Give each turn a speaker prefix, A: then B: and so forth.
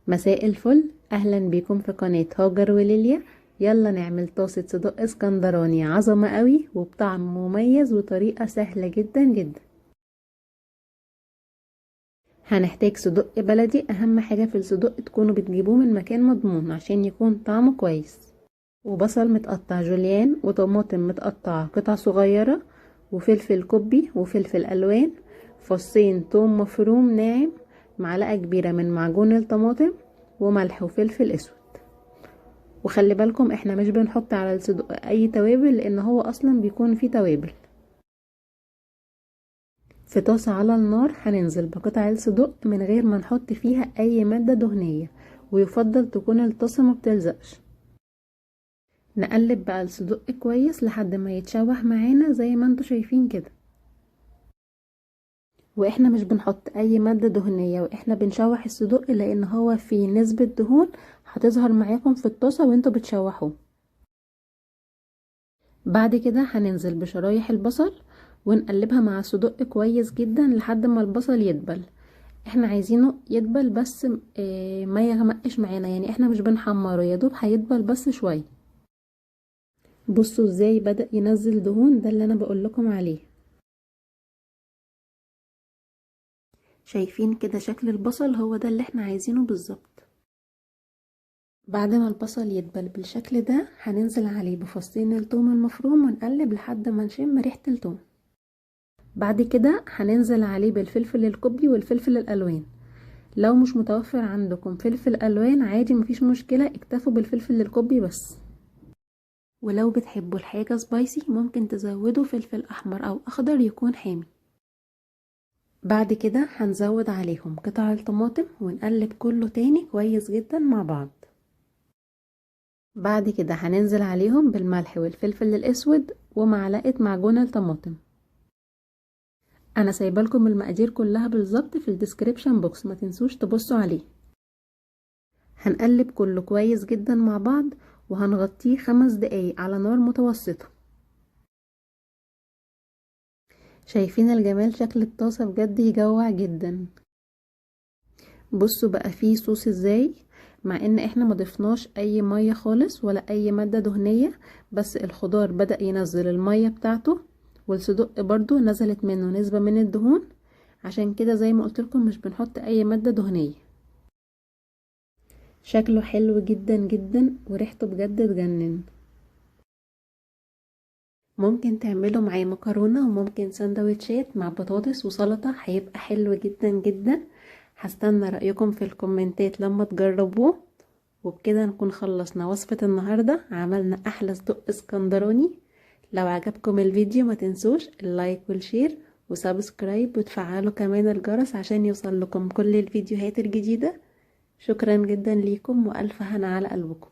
A: مساء الفل، اهلا بيكم في قناة هاجر وليليا. يلا نعمل طاسة صدق اسكندراني عظمة قوي وبطعم مميز وطريقة سهلة جدا جدا. هنحتاج صدق بلدي، اهم حاجة في الصدق تكونوا بتجيبوه من مكان مضمون عشان يكون طعمه كويس، وبصل متقطع جوليان، وطماطم متقطعة قطع صغيرة، وفلفل كوبي وفلفل الوان، فصين توم مفروم ناعم، معلقة كبيرة من معجون الطماطم، وملح وفلفل اسود. وخلي بالكم احنا مش بنحط على الصدق اي توابل لان هو اصلا بيكون فيه توابل. في طاسة على النار هننزل بقطع الصدق من غير ما نحط فيها اي مادة دهنية، ويفضل تكون الطاسة ما بتلزقش. نقلب بقى الصدق كويس لحد ما يتشوح معانا زي ما انتوا شايفين كده. واحنا مش بنحط اي مادة دهنية واحنا بنشوح الصدق لان هو فيه نسبة دهون هتظهر معاكم في الطاسة وانتوا بتشوحوه. بعد كده هننزل بشرايح البصل ونقلبها مع الصدق كويس جدا لحد ما البصل يدبل. احنا عايزينه يدبل بس ما يغمقش معانا، يعني احنا مش بنحمره، يا دوب هيدبل بس شويه. بصوا ازاي بدأ ينزل دهون، ده اللي انا بقول لكم عليه. شايفين كده شكل البصل؟ هو ده اللي احنا عايزينه بالظبط. بعد ما البصل يدبل بالشكل ده هننزل عليه بفصين الثوم المفروم ونقلب لحد ما نشم ريحة الثوم. بعد كده هننزل عليه بالفلفل الكوبي والفلفل الالوان. لو مش متوفر عندكم فلفل الوان عادي مفيش مشكلة، اكتفوا بالفلفل الكوبي بس. ولو بتحبوا الحاجة سبايسي ممكن تزودوا فلفل احمر او اخضر يكون حامي. بعد كده هنزود عليهم قطع الطماطم ونقلب كله تاني كويس جدا مع بعض. بعد كده هننزل عليهم بالملح والفلفل الاسود ومعلقة معجون الطماطم. انا سايبه لكم المقادير كلها بالظبط في الديسكريبشن بوكس، ما تنسوش تبصوا عليه. هنقلب كله كويس جدا مع بعض وهنغطيه 5 دقايق على نار متوسطة. شايفين الجمال؟ شكل الطاسة بجد يجوع جدا. بصوا بقى فيه صوص ازاي، مع ان احنا ما ضفناش اي مية خالص ولا اي مادة دهنية، بس الخضار بدأ ينزل المية بتاعته، والصدق برضو نزلت منه نسبة من الدهون، عشان كده زي ما قلت لكم مش بنحط اي مادة دهنية. شكله حلو جدا جدا وريحته بجد تجنن. ممكن تعملوا معاه مكرونة وممكن سندوتشات مع بطاطس وسلطة، هيبقى حلو جدا جدا. هستنى رأيكم في الكومنتات لما تجربوه. وبكده نكون خلصنا وصفة النهاردة، عملنا أحلى صدق اسكندراني. لو عجبكم الفيديو ما تنسوش اللايك والشير وسبسكرايب وتفعلوا كمان الجرس عشان يوصل لكم كل الفيديوهات الجديدة. شكرا جدا ليكم وألف هنا على قلبكم.